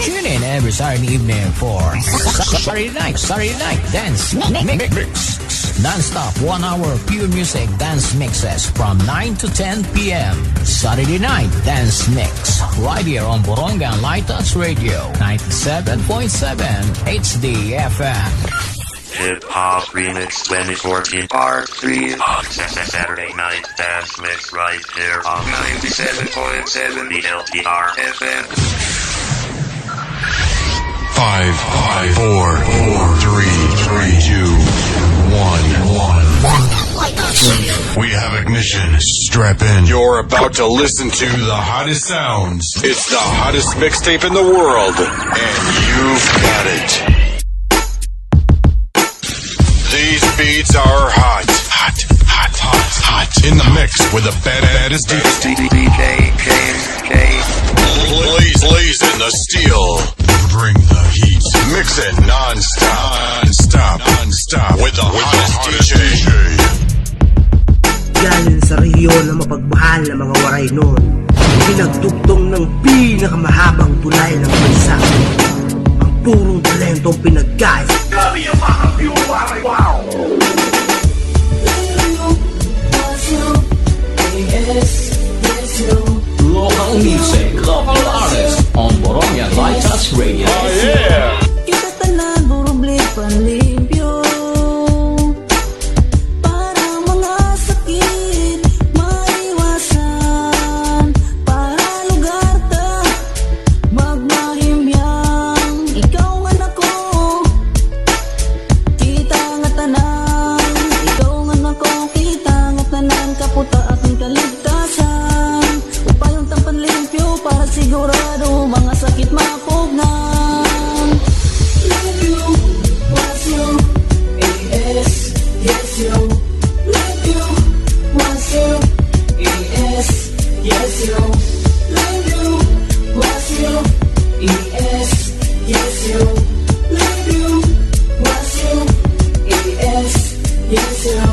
Tune in every Saturday evening for Saturday Night Dance Mix. Non-stop 1 hour pure music dance mixes from 9 to 10 p.m. Saturday Night Dance Mix. Right here on Boronga Lighthouse Radio 97.7 HD FM. Hip Hop Remix 2014 Part 3 on Saturday Night Dance Mix right here on 97.7 BLTR FM. 5, 4, 3, 2, 1. We have ignition. Strap in. You're about to listen to the hottest sounds. It's the hottest mixtape in the world, and you've got it. These beats are hot. In the mix with the baddest DJ blazing the steel. Bring the heat. Mix it non-stop with the hottest DJ. Galing sa rehiyon na mapagmahal na mga waray noon, pinagtugtong ng pinakamahabang tulay ng bansa. Ang purong talentong pinagkais. Grabe yung mga pure waray, wow! Local music, local artists on Boronga Lighthouse Radio. Oh yeah! Kita tanan burubli panlimpyo para mga sakit maiwasan, para lugar ta magmahimyang. Ikaw nga nako, kita nga tanan. Ikaw nga nako, kita nga tanan. Kaputa aking kaligtasan, upayong tampan limpyo para sigurado mga sakit mapugnan. Love you, was you, A.S. Yes you. Love you, was you, A.S. Yes you. Love you, was you, A.S. Yes you. Love you, was you, A.S. Yes you.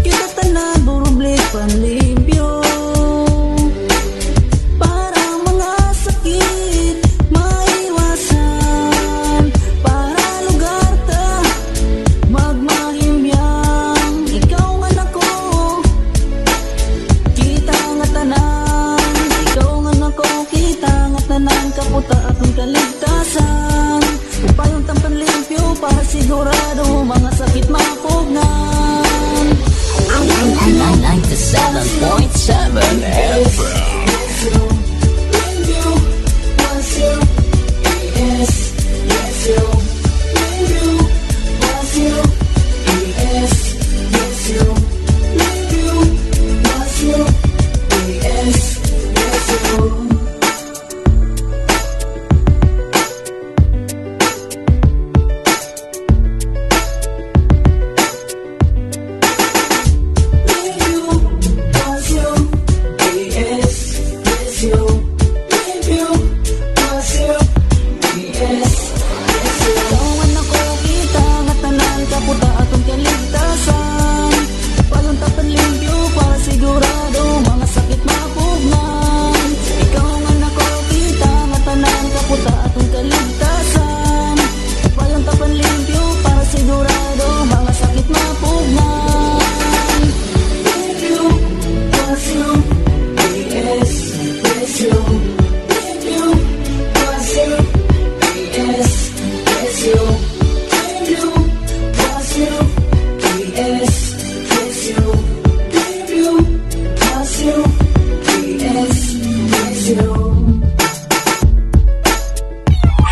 Kita tanan burubli panlimpyo para mga sakit maiwasan, para lugar ta magmahimyang. Ikaw nga nako, kita nga tanan. Ikaw nga nako, kita nga tanan. Kaputa akong kaligtasan, upayong tampan limpyo para sigurado mga sakit mapugnan. 97.7 FM.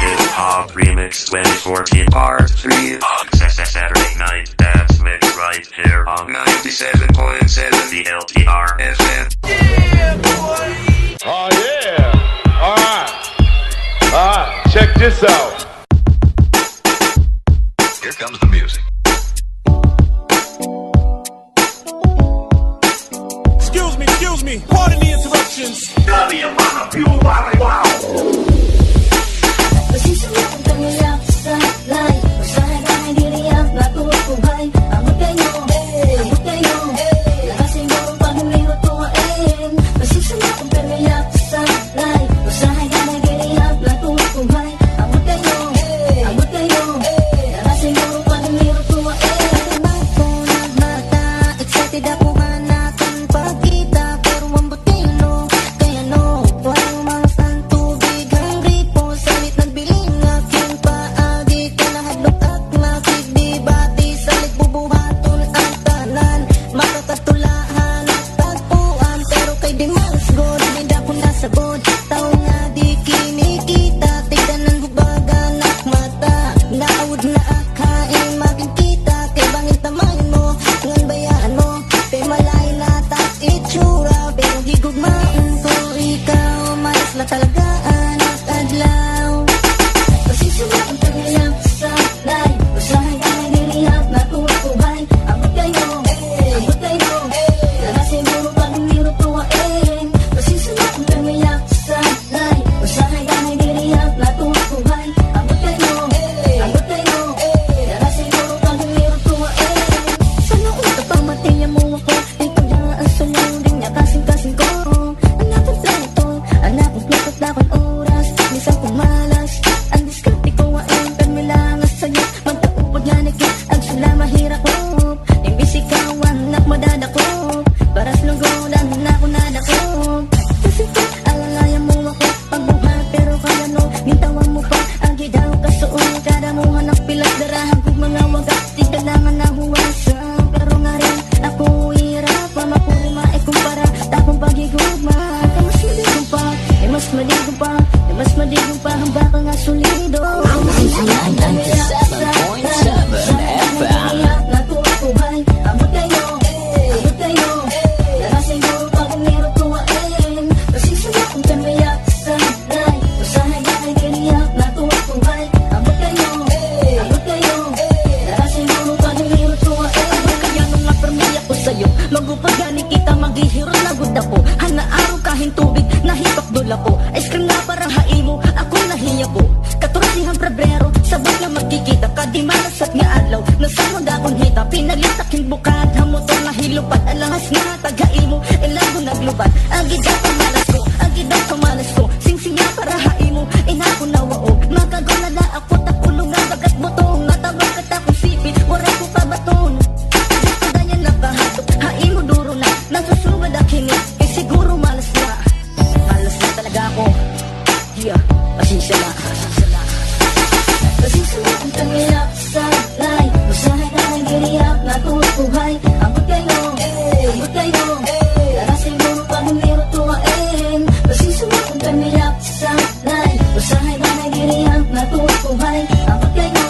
Hip Hop Remix 2014 Part 3 on Saturday Night Dance Mix right here on 97.7 BLTR FM. Oh yeah! Alright, check this out. Here comes the music. Excuse me, pardon the interruptions. Grabe yung mga pure waray, wow! adlaw. Pasisulat ang kanilang saklay, usahay ay dirihat na tutuhay. Abot kayo, tara siguro pag-niro tuwain. Pasisulat ang kanilang saklay, usahay ay dirihat na tutuhay. Abot kayo, tara siguro pag-niro tuwain. Sana uta pa mataya mo ako, ikaw na ang sulong niya kasing-kasing ko. Anak kong plato, anak kong plato, lakon oras, minsan kong malas. Ang diskarte ko ay permilangas sa'yo, magtaupod nga nagkit, ang sula mahirap ko. Imbis ikaw anak madadako, paras lunggolan na ako nadako. Kasi alalaya mo ako, pagbuhat pero kaya no, gintawan mo pa, ang gidaw kasuon, kada mo hanap pilas darahan kong mga wagas, di kailangan na huwasan. Pero nga rin, ako hirap, mamapuri maikumpara, tapong pagigugma, mas maligong pa, mas maligong pa, mas maligong pa, hamba ka nga solido. 97.7 FM. Natutuhay, abot kayo, tara siguro pag-niro tuwain. Kasi sulat ang kanayak sa day, usahay ay diriyak natutuhay. Abot kayo, tara siguro pag-niro tuwain. Kaya nung napermiya ko sa'yo, magupagani kita, maghihiro na gud ako. Hanaaraw kahing tubig, nahipakdol ako. Ice cream na parang haimo, ako nahiya ko. 14 Pebrero, sabag na magkikita, kadimalasat nga adlaw, nasamod akong hita, pinalitaking bukad, hamotor na hilupad, alahas nga tagaimo, ilago naglubad, agida kamalas ko, sing-sing nga para haimo, inako na wao, magago na da ako, takulong nga bagat butong, natawag ka takong sipit, waray ko pabaton, dito ganyan na bahato, haimo duro na, nasusugad akinit, eh siguro malas na talaga ako, yeah, pasensya na. Pasisulat ang kaniyak sa lay, usahay na ang giriyak na tutuhay. Abot kayo, tara siguro pag-niro tuwain. Pasisulat ang kaniyak sa lay, usahay na ang giriyak na tutuhay. Abot kayo,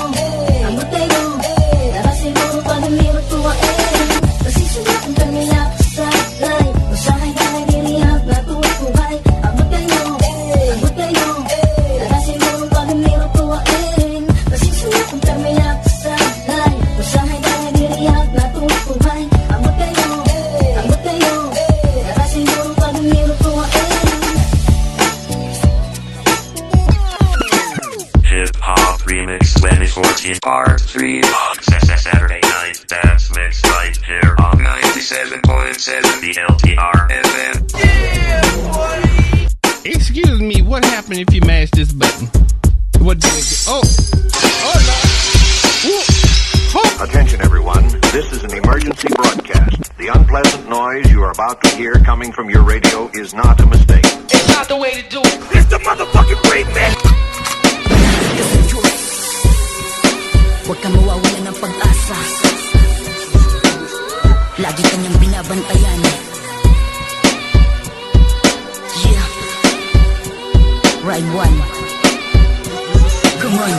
tara siguro pag-niro tuwain. Pasisulat ang kaniyak sa lay, usahay na ang giriyak na tutuhay. Abot kayo, tara siguro pag-niro tuwain. Pasisulat ang kaniyak sa lay, usahay na ang diriyak na tutuhay. Abot kayo, tara siguro pag-niro tuwain. Hip Hop Remix 2014 Part 3 Saturday Night Dance Mix right here on 97.7 BLTR FM. Excuse me, what happened if you mash this button? What do it do? Oh no! Whoa. Attention everyone, this is an emergency broadcast. The unpleasant noise you are about to hear coming from your radio is not a mistake. It's not the way to do it. It's the motherfucking remix. Huwag kang mawawalan ng pag-asa, lagi kanyang binabantayan. Yeah, ride one. Come on.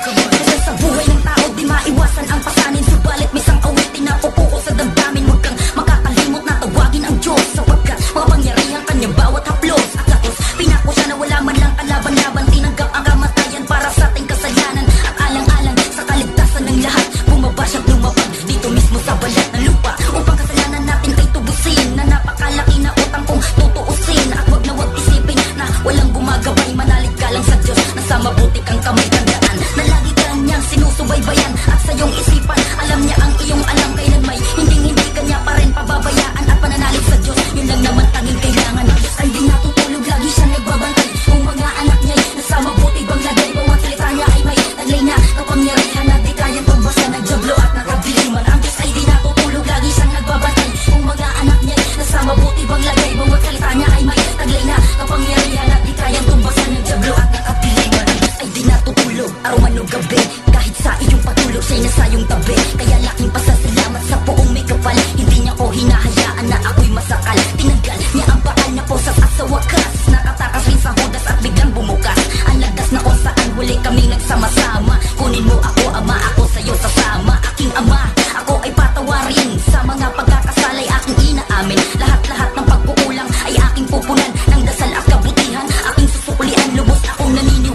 Kasi sa buhay ng tao di maiwasan ang pasanin, subalit misang awitin na pupuko sa damdamin. Huwag kang makakalimot na tawagin ang Diyos, sapagkat mapangyarihan kanya bawat haplos at latos. Pinako siya na wala man lang kalaban-laban, tinanggap ang kamatayan para sa ating kasalanan. At alang-alang sa kaligtasan ng lahat, bumaba siyang lumapag dito mismo sa balat ng lupa, upang kasalanan natin ay tubusin. Na napakalaki na utang kong tutuusin. At wag na wag isipin na walang gumagabay, manalig ka lang sa Diyos na sa mabuti kang kamay. Tandaan na lagi kanyang sinusubaybayan, at sa iyong isipan alam niya ang iyong alam. Kailan may hindi kanya pa rin pababayaan, at pananalig sa Diyos, yun lang naman tanging kailangan. Ang Diyos ay di natutulog, lagi siya nagbabantay kung mga anak niya nasa mabuti bang lagay. Bawat salita niya ay may taglay na kapangyarihan na di kayang pagbasan ng Diablo at nakabiliman. Ang Diyos ay di natutulog, lagi siyang nagbabantay kung mga anak niya nasa mabuti bang lagay. Bawat salita niya ay may taglay na kapangyarihan na di kayang tumbasan ng Diablo at nakabiliman. Ang Diyos ay di natutulog, araw man o gabi, kahit sa iyong patulog siya'y nasa iyong tabi. Kaya laking pasasalamat sa poong may kapal, hindi niya ko hinahayaan na ako'y masakal. Tinanggal niya ang bakal na posas at sa wakas nakatakas rin sa hudas at biglang bumukas ang landas na kung saan huli kami nagsama-sama. Kunin mo ako ama, ako sa'yo sasama. Aking ama, ako ay patawarin, sa mga pagkakasalay aking inaamin. Lahat-lahat ng pagkukulang ay aking pupunan, ng dasal at kabutihan aking susuklian. Lubos akong naniniwala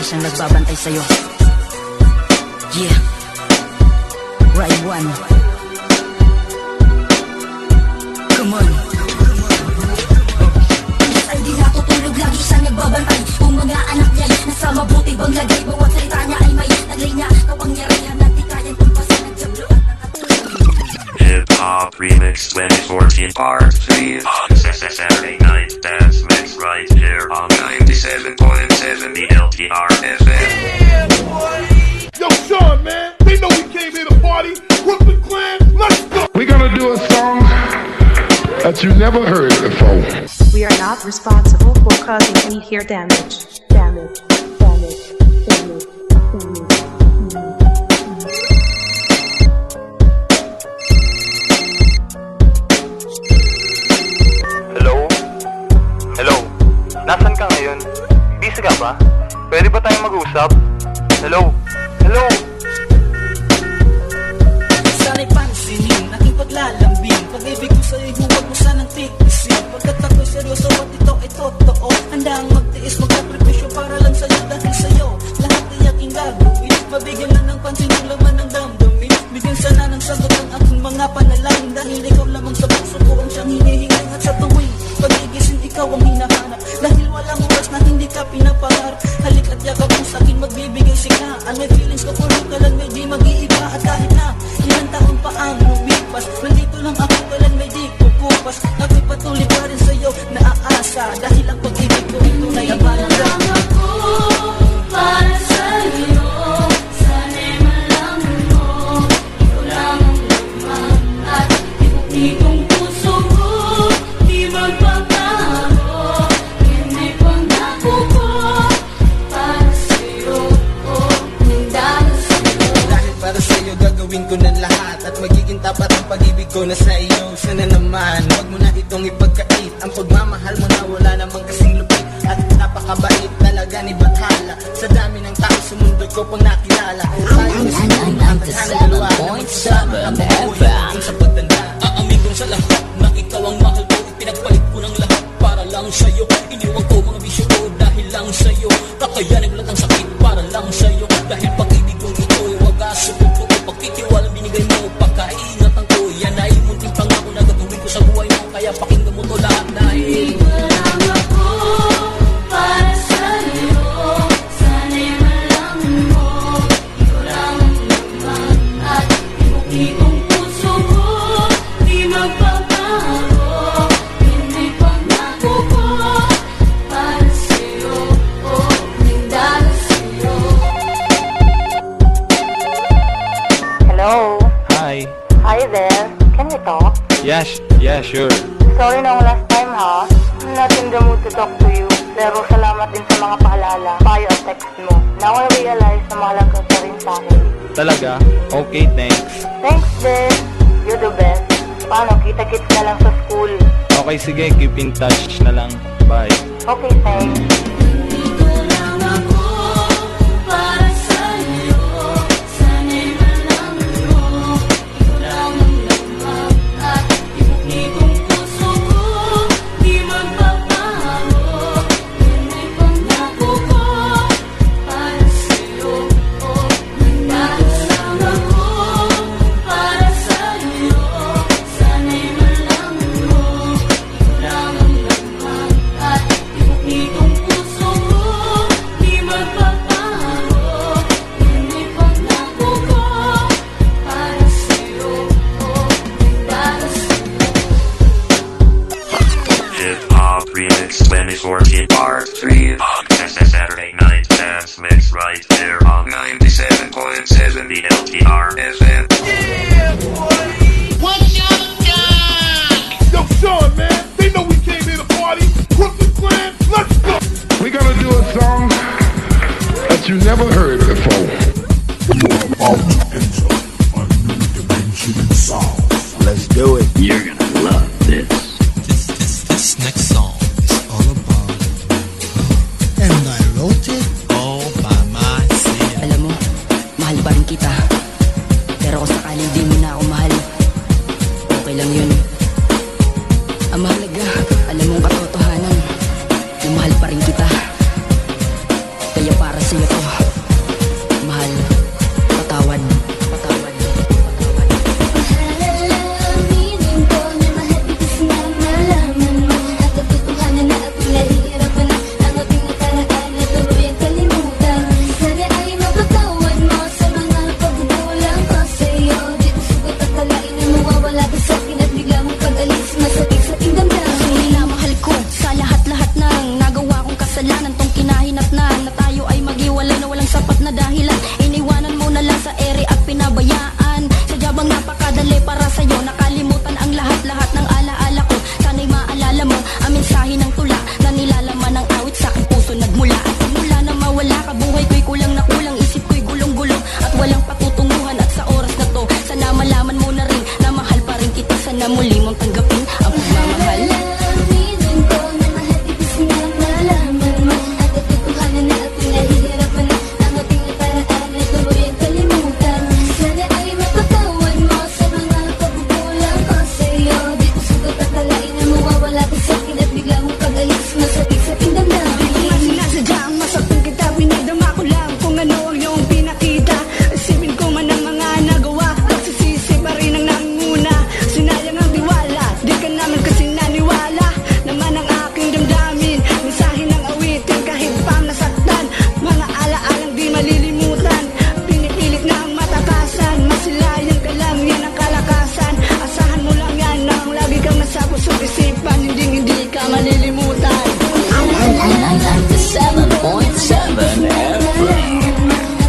siyang nagbabantay sa'yo. Yeah. Ride 1. Come on. Ay di natutulog, lagi siyang nagbabantay. Kung mga anak niya nasa mabuti bang lagay, bawat salita niya ay may taglay niya. Kapangyarihan na di kayang tumpasan ng jablo at Hip Hop Remix 2014 Part 3 on Saturday Night Dance Mix right here on 97.7 LTR FM. Yeah, boy. Yo, Sean, man, they know we came here to party. Brooklyn Clan, let's go. We're gonna do a song that you never heard before. We are not responsible for causing any ear damage. Hello? Nasaan ka ngayon? Busy ka ba? Pwede ba tayong mag-usap? Hello? Sana'y pansinin, aking paglalambing. Pag-ibig ko sa'yo'y huwag mo sanang titisin. Pagkat ako'y seryoso at ito ay totoo. Handa ang magtiis, magkakripisyo para lang sa'yo. Dahil sa'yo, lahat ay aking gagawin. Mabigyan na ng pansin ang laman ng damdamin. Bigyan sana ng sagot ang aking mga panalangin. Dahil ikaw lamang sa puso ko ang siyang hinihingang. At sa tuwing pagigising ikaw ang hinahanap. Dahil walang oras na hindi ka pinapangarap. Halik at yakap mo sa'kin, magbibigay siglaan. May feelings ko puro ka lang, may di mag-iiba. At kahit na ilang taon pa ang lumipas, nandito lang ako kailan may di kukupas. Ako'y patuloy pa rin sa'yo, naaasa. Dahil ang pag-ibig ko ito na ibalang ako para sa'yo. Sana'y malaman mo, ikaw lang ang lamang. At tibok-tibong puso ko, di magbabago. Yan ay pangako ko para sa'yo. Dahil para sa'yo gagawin ko ng lahat. At magiging tapat ang pag-ibig ko na sa iyo. Sana naman, huwag mo na itong ipagkait. Ang pagmamahal mo na wala namang kasing lupit. At napakabait talaga ni Bathala. Sa dami ng tao sa mundo ko pang nakilala. Tayo na sinunod ang 97 FM. Sa pagtanda, aamin kong sa lahat na ikaw ang mahal ko. Pinagpalit ko ng lahat para lang sa'yo. Iniwan ko mga bisyo ko dahil lang sa'yo. Kakayanin ko lahat ng sakit para lang sa'yo. Dahil pag-ibig kong ito'y wagas. Supog ko pagkitiwala binigay mo. Pagkaingatan ko, yan ay munting pangako na gagawin ko sa buhay mo. Kaya pakinggan mo to lahat dahil lang ako para sa'yo. Sana'y malaman mo, ikaw lang ang lamang. At tibok-tibong puso ko, di magbabago. Yan ay pangako ko para sa'yo. Dahil sa'yo. Hello? Hi there. Can we talk? Yeah, sure. Sorry nung last time ha. I'm not in the mood to talk to you. Pero salamat din sa mga paalala, payo at text mo. Now I realize na mahalaga ka rin sa akin. Talaga? Okay, thanks. Thanks din. You're the best. Paano, kita-kits na lang sa school. Okay, sige, keep in touch na lang. Bye. Okay, thanks. Lang ako para sa'yo. Sana'y malaman mo, ikaw lang ang lamang. At tibok-tibong puso ko, di magbabago. Yan ay pangako ko para sa'yo. Dahil lang ako para sa'yo. Sana'y malaman mo, ikaw lang ang lamang. At tibok-tibong puso ko, di magbabago. Yan ay pangako ko para sa'yo. Dahil Hip Hop Remix 2014 Part 3 on Saturday Night Dance Mix right here on 97.7 the LTR FM. Yeah, boy. Yo, Sean, man, they know we came here to party. Brooklyn Clan, let's go. We're gonna do a song that you never heard before. You're about to enter a new dimension in sound. Let's do it. You're gonna love this. This next song is all about And I wrote it. all by myself. Alam mo, mahal pa rin kita. Pero kung sakaling di mo na ako mahal, okay lang yun. Ang mahalaga, alam mong katotohanan, na mahal pa rin kita. Kaya para sa'yo to. Mahal, patawan. Aminin ko na mahal kita sana malaman mo at katotohanan na ako'y nahihirapan na ang ating nakaraan na tuluyang kalimutan. Sana ay mapatawad mo sa mga pagkukulang ko sa'yo. Di ko sugat at kalain na mawawala ka sa'kin at bigla mong pag-alis masakit sa aking damdamin. Minamahal ko sa lahat-lahat ng nagawa kong kasalanan tong kinahinatnan na tayo ay maghiwalay na walang sapat na dahilan. Iniwanan mo na lang sa ere at pinabayaan. Sadya bang napakadali para sa'yo nakalimutan ang lahat-lahat ng alaala ko. Sana'y maalala mo ang mensahe ng tula na nilalaman ng awit sa aking puso nagmula. At mula na mawala ka buhay ko'y kulang na kulang, isip ko'y gulong-gulong at walang patutunguhan. At sa oras na to sana malaman mo na rin na mahal pa rin kita. Sana muli mong tanggapin ang pagmamahal. Aminin ko na mahal kita sana malaman mo at katotohanan na ako'y nahihirapan na ang ating nakaraan na tuluyang kalimutan. Sana ay mapatawad mo sa mga pagkukulang ko sa'yo. Di ko sugat at kalain na mawawala ka sa'kin at bigla mong pag-alis masakit sa aking damdamin. Di ko nga sinasadyang masaktan kita, pinagdama ko lang kung ano ang iyong pinakita. Isipin ko man ang mga nagawa, nagsisisi pa rin ang nanguna. Sinayang ang tiwala, di ka naman kasi naniwala naman ang aking damdamin. Mensahe ng awitin kahit pa nasaktan, mga alaalang di malilimutan. Pinipilit na ang matakasan, masilayan ka lang, yan ang kalakasan. Asahan mo lang yan na ang lagi kang nasa puso't isipan, hindi ka malilimutan. 97.7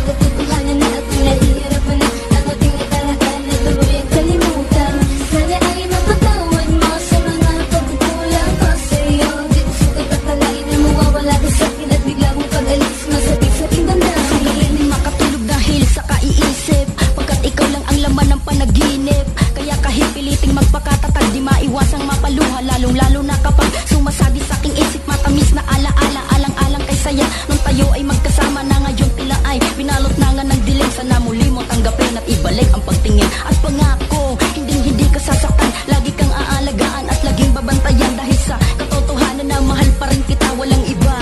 Katotohanan na ako'y nahihirapan na ang ating nakaraan na tuluyang kalimutan. Sana ay mapatawad mo sa mga pagkukulang ko sa'yo. Di ko sugat at kalain na mawawala ka sa'kin at bigla mong pag-alis masakit sa aking damdamin. Hindi makatulog dahil sa kaiisip, pagkat ikaw lang ang laman ng panaginip. Kaya kahit piliting magpakatatag, di maiwasang mapaluha, lalong-lalo na kapag sumasagi sa aking isip. Matamis na alaala, alang-alang kay saya nung tayo ay magkasama na ngayon tila ay binalot na nga ng dilim. Sana muli mo tanggapin at ibalik ang pagtingin at pangako, hindi ka sasaktan, lagi kang aalagaan at laging babantayan. Dahil sa katotohanan na mahal pa rin kita, walang iba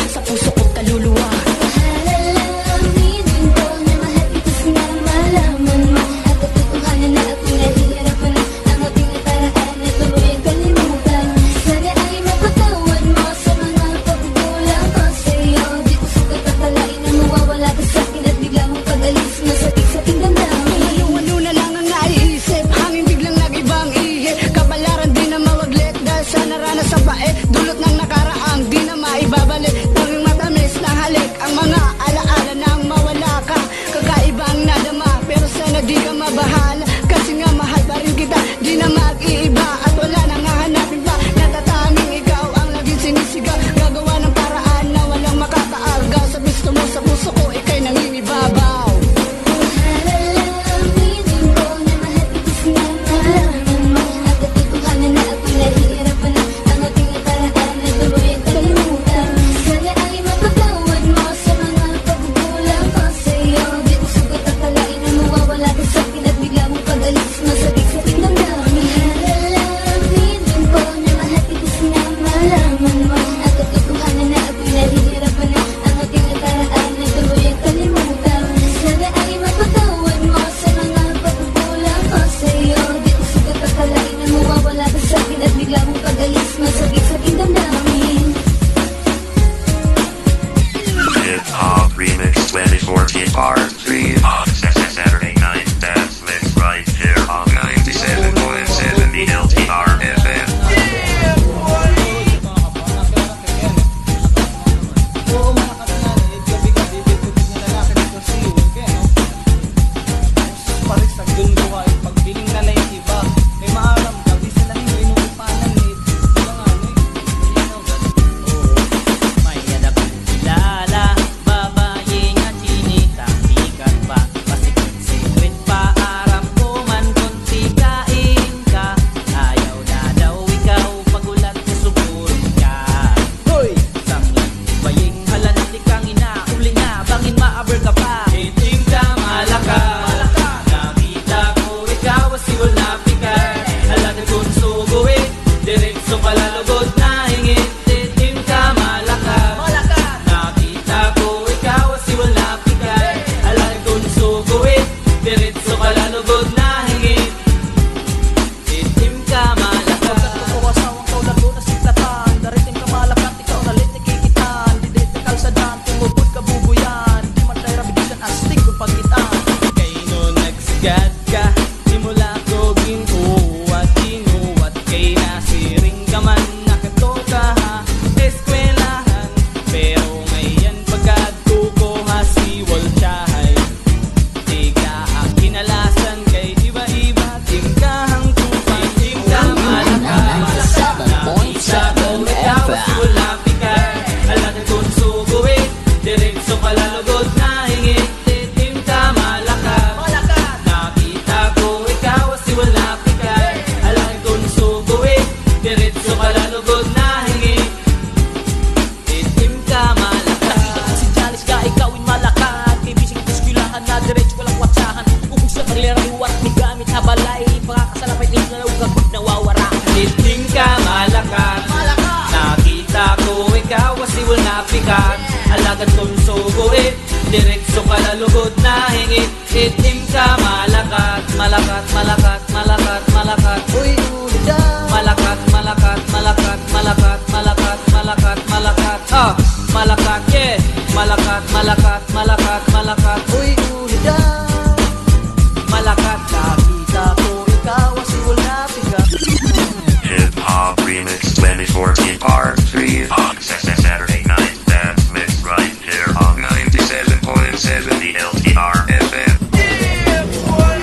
sa puso ko't kaluluwa. Aminin ko na mahal kita sana malaman mo at katotohanan na ako'y nahihirapan na ang ating nakaraan na tuluyang kalimutan. Sana ay mapatawad mo sa mga pagkukulang ko sa'yo. Di ko sugat at kalain na mawawala ka sa'kin at bigla mong pag-alis masakit sa aking damdamin. Ano na lang ang naiisip, hangin biglang nag-ibang ihi. Kabalaran di na mawaglit dahil sa naranas sa pae. Dulot ng nakaraang di na maibabalik. Tanging matamis na halik ang mga alaala nang mawala ka. Kakaibang nadama pero sana di ka mabahala. Kasi nga mahal pa rin kita, di na mag-iiba. At wala nang hahanapin pa, natatanging ikaw ang laging sinisigaw. Gagawa ng paraan na walang makakaargaw. Sa gusto mo sa puso ko, ika'y nangingibabaw. Aminin ko na mahal kita sana malaman mo at katotohanan na ako'y nahihirapan na ang ating nakaraan na tuluyang kalimutan. Sana ay mapatawad mo sa mga pagkukulang ko sa'yo. Di ko sugat at kalain na mawawala ka sa'kin at bigla mong pag-alis masakit sa aking damdamin. Aminin ko na mahal kita sana malaman mo at katotohanan na ako'y nahihirapan na ang ating nakaraan na tuluyang kalimutan. Sana ay mapatawad mo sa mga pagkukulang ko sa'yo. Di ko sugat at kalain na mawawala ka sa'kin at bigla mong pag-alis masakit sa aking damdamin. Hip Hop Remix 2014 Part 3 on Saturday Night Dance Mix right here on 97.7 BLTR FM. Pagpiling na lang yung iba, may maaram ka, di sila hindi inuupanan eh. May anak kilala, babae nga chinita, bigat pa, kasi kalalugod na hingin, itim ka malakad. Nakita ko ikaw asiwal na pikat, alangin kong suguin, diretso kalalugod na hingin, itim ka malakad. Nakita ko si Janice ka, ikawin malakad. Bibising ito skulahan na diretso walang watsahan. Ubus na paglarayo at may gamit na balay. Pagkakasalapay din na ugagod na wawara. Itim ka malakad. Nakita ko ikaw asiwal na pikat, alagad kong suguin, diretso kalalugod na hingit, itim ka malakat, malakat, malakat, malakat, malakat, uy, ulida. Malakat, malakat, malakat, malakat, malakat, malakat, malakat, malakat, yeah. Malakat, malakat, malakat, malakat, uy, ulida. Malakat, nakita ko ikaw asiwal na pikat. Hip Hop Remix 2014 Part 3 on Saturday Night Dance Mix right here on 97.7 the LTR FM. Yeah, boy.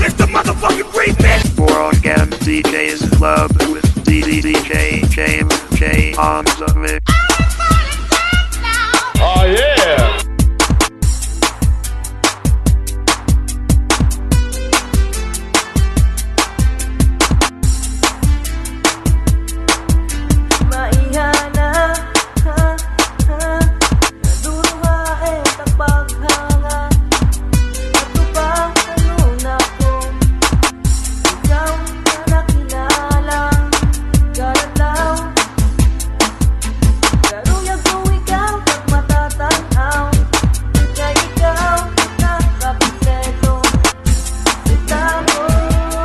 It's the motherfucking remix. For again, DJ's Club with DJ James J on the mix. Oh yeah. Maihana, naduruhain ang paghanga. Ato pa kanuna ko, ikaw na nakilala. Garalaw, garuyag ko ikaw pag matatanaw. Kaya ikaw nakapitelo, sita mo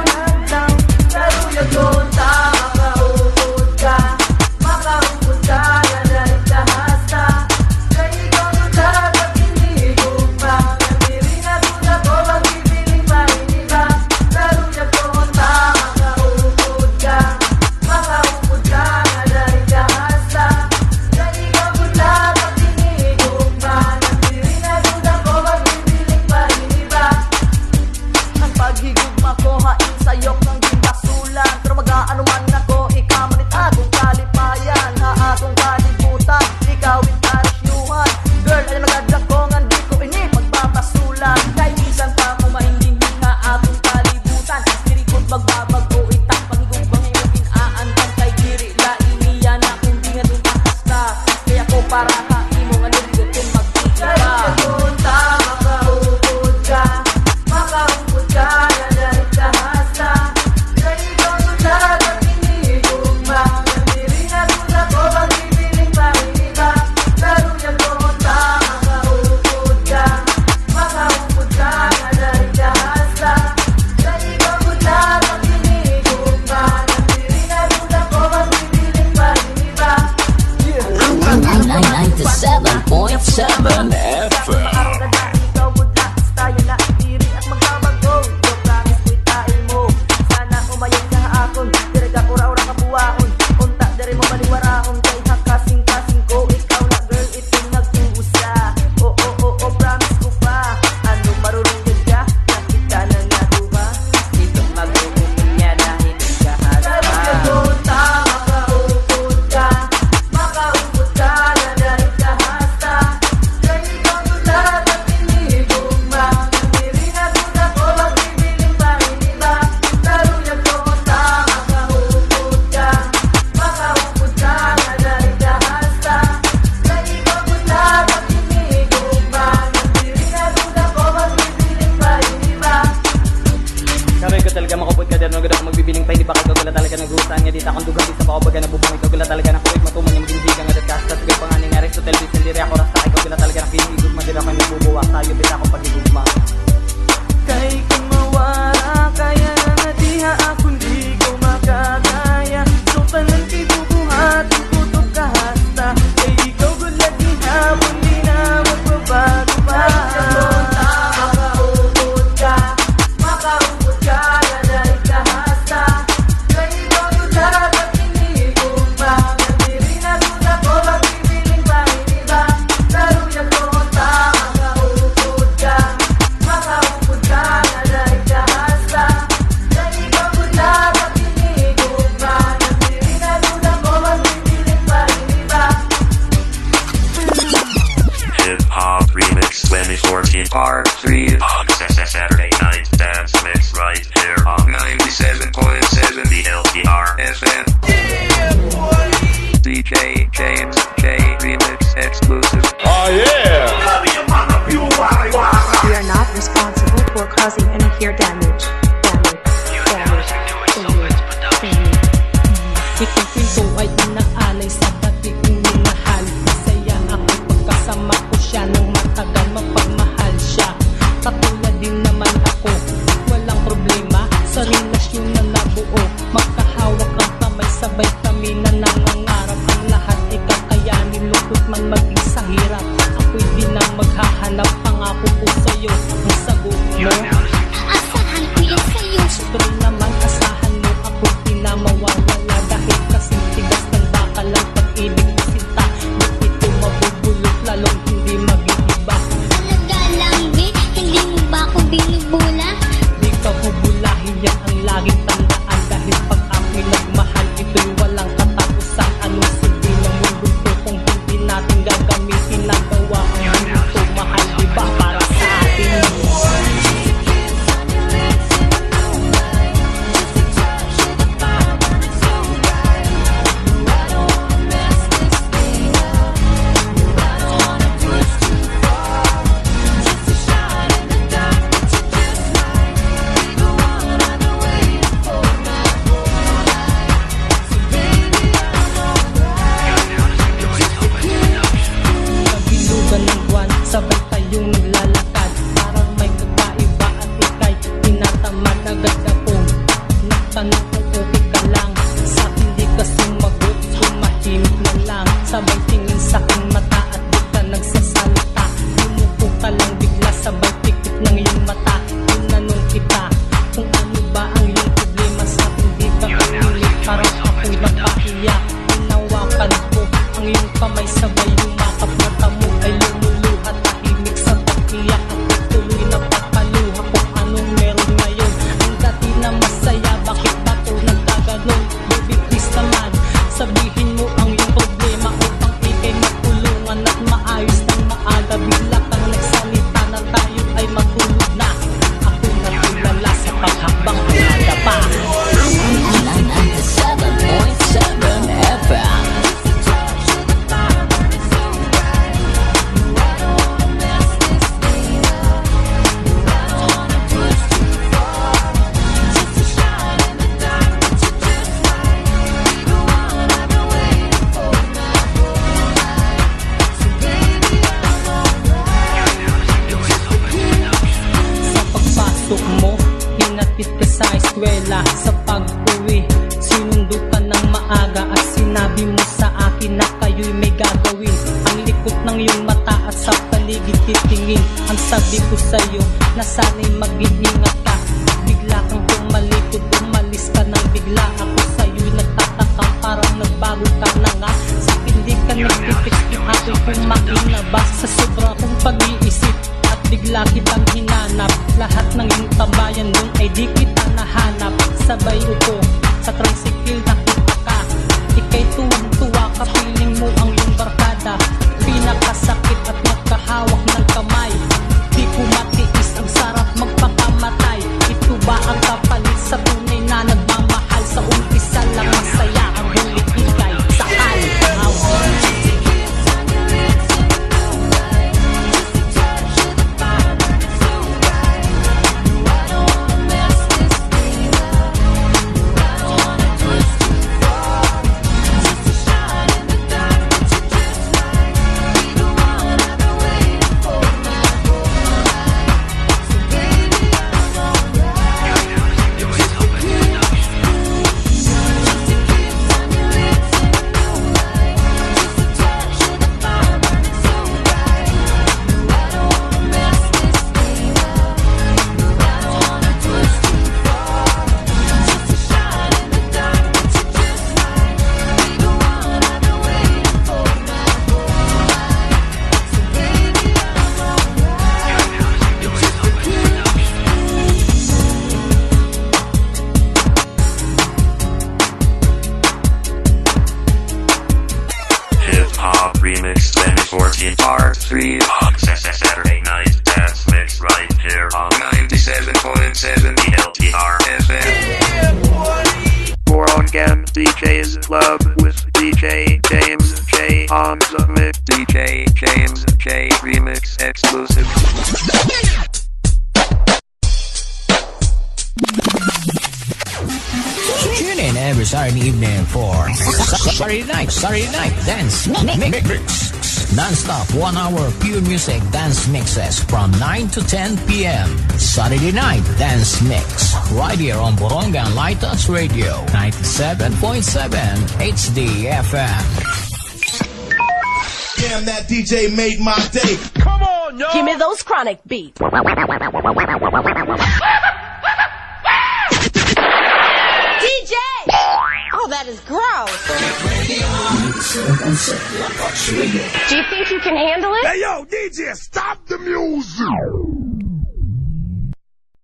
ng taw. Garuyag ko tama kaupod ka, makaupod ka na dahil kahasta. Kaya ikaw nagdagat hinigog pa, nandiri na duda ko magpipiling pa hindi ba? Garuyag ko tama kaupod ka, makaupod ka na dahil kahasta. Kaya ikaw nagdagat hinigog pa, nandiri na duda ko magpipiling pa hindi ba? Ang paghigugma ko hain sayok ng ginbasulan, pero mag-aano man ako, ikamanit akong kalipayan, ha akong kalibutan, ikaw intaryuhan. Girl, alam nagadyak ko nga di ko ini pagpapasulan, kahit minsan pa mo mahinding nga akong kalibutan. Dirikot magbabago itak paghigugbang iyong inaandan, kay diri lainiyan akong di nga dun kakasta. Kaya ko para ka imo nga niligutin magkita. Tama ka, upod ka, makaupod ka na dahil kahasta. Kaya ikaw nagdagat hinigugma, nandiri na duda ko magpipiling pa hindi ba? Garuyag ko tama ka, upod ka, makaupod ka na dahil kahasta. Kaya ikaw nagdagat hinigugma, nandiri na duda ko magpipiling pa hindi ba? 97.7 FM. Ikaw budlak, tayo na diri at magbabago. Ikaw promise ko'y tayo mo. Sana umayon ka akon, dire ka ura-ura ka buwaon. Unta dire mo baliwaraon, kay hakasing-kasing ko. Ikaw na girl, ito nag-uusa. Oo, promise ko pa. Ano marunong ka? Nakita na nga duha. Ito mag-uuminya na hindi ka hasa. Tama ka, upod ka, makaupod ka na dahil kahasta. Kaya ikaw nagdagat hinigugma, nandiri na duda ko magpipiling pa hindi ba? Garuyag ko tama ka, upod ka, makaupod ka na dahil kahasta. Kaya ikaw nagdagat hinigugma, nandiri na duda ko magpipiling pa hindi ba? Karoy ko talaga makupod ka dyan, maganda akong magbibiling pa, hindi ba kagagula talaga nag-uusaan nga dito akong dugang di sa pakubaga nabubangay kagula talaga na kuwit matuman yung maging nga dadkasta. Sagay pa nga ni nga Aristotle, disendiri ako rasta, kagula talaga na pinigugma, dila ko yung nagbubuwa, tayo bita akong paghigugma. Kay kung mawala kaya na diha akong di ko makakaya. So tanan kay bubuhat ang kutob kahasta. Kay ikaw gulat gihapon di na magbabago pa. Tama ka, upod ka, makaupod ka na dahil kahasta. Kay ikaw nagdagat hinigugma, nandiri na duda ko magpipiling pa hindi ba? Garuyag ko tama ka, upod ka, makaupod ka na Part 3 on Saturday Night Dance Mix right here on 97.7 the LTR FM. Yeah, boy! DJ James J Remix exclusive. Oh yeah! We are not responsible for causing any ear damage. Ikipin ko ay inaalay sa dati kong minahal. Masaya ako pagkasama ko siya nang matagal mapagmahal siya. Katulad din naman ako, walang problema sa relasyon na nabuo. Magkahawak ang kamay, sabay kami na nangangarap. Ang lahat ay kakayanin, lungkot man maging sa hirap. Ako'y di na maghahanap, pangako ko sa'yo ang sagot mo. Aasahan ko yan sa'yo. Tuloy naman asahan mo, ako'y di na mawawala. Dahil kasing tigas ng bakal ang pag-ibig mo sinta. Di ito mabubulot, lalong hindi mag-iiba. Talaga lang, babe, hindi mo ba ako binubula? Di ka bubulahin, yan ang laging tandaan. Dahil pag ako'y nagmahal, ito'y walang katapusan. Anong silbi ng mundo to kung hindi natin gagamitin na gawa ang mundo to? Mahal, diba, para sa atin? Kabilugan ng buwan, sabay tayong naglalakad. Parang may kakaiba at ika'y tinatamad agad ako. Nagtanong kung okay ka lang, sa hindi ka sumagot, tumahimik na lang. Sabay tingin sa aking mata at di ka nagsasalita. Yumuko ka lang bigla, sabay pikit ng iyong mata. Tinanong kita kung ano ba ang iyong problema, sa hindi ka umilit. Parang ako'y nagpahiya, tinawakan ko ang iyong kamay, sabay yumakap. Mata mo ay lumuluha, tahimik sa pag-iyak. Ako tuloy na papaluha kung anong meron ngayon. Ang dati na masaya, bakit ba to nagkaganon? Baby please naman, sabihin mo ang iyong problema upang ikay matulungan at maayos ng maaga. Bigla kang nagsalita na tayo ay matulog na. Ako natulala sa paghakbang pinada pa. 97.7 FM. Sa pagpasok mo, hinatid ka sa eskwela. Sa pag-uwi, sinundo ka ng maaga at sinabi mo sa akin na kayo'y may gagawin. Ang likot ng iyong mata at sa paligid titingin. Ang sabi ko sa'yo na sana'y mag-iingat ka. Bigla kang tumalikod, umalis ka ng bigla. Ako sa'yo'y nagtataka, parang nagbago ka na nga. Sa hindi ka nagtipik kung ako'y kumakinabas. Sa sobra kong pag-iisip at bigla kitang hinanap. Lahat ng iyong tambayan nun ay di kita nahanap. Sabay upo sa tricycle nakita ka. Ika'y tuwang-tuwa, kapiling mo ang iyong barkada. Pinakasakit at magkahawak ng kamay. Di ko matiis, ang sarap magpakamatay. Ito ba ang kapalit sa tunay na nagmamahal? Sa umpisa lang masaya, ang huli ika'y sakal. Club with DJ James J on the mix. DJ James J remix exclusive. Tune in every Saturday evening for Saturday Night Dance Mix. Non-stop 1 hour pure music dance mixes from 9 to 10 p.m. Saturday Night Dance Mix. Right here on Borongan Lighthouse Radio 97.7 HD FM. Damn, that DJ made my day. Come on, yo! Give me those chronic beats. DJ! Oh, that is gross. Do you think you can handle it? Hey, yo, DJ, stop the music!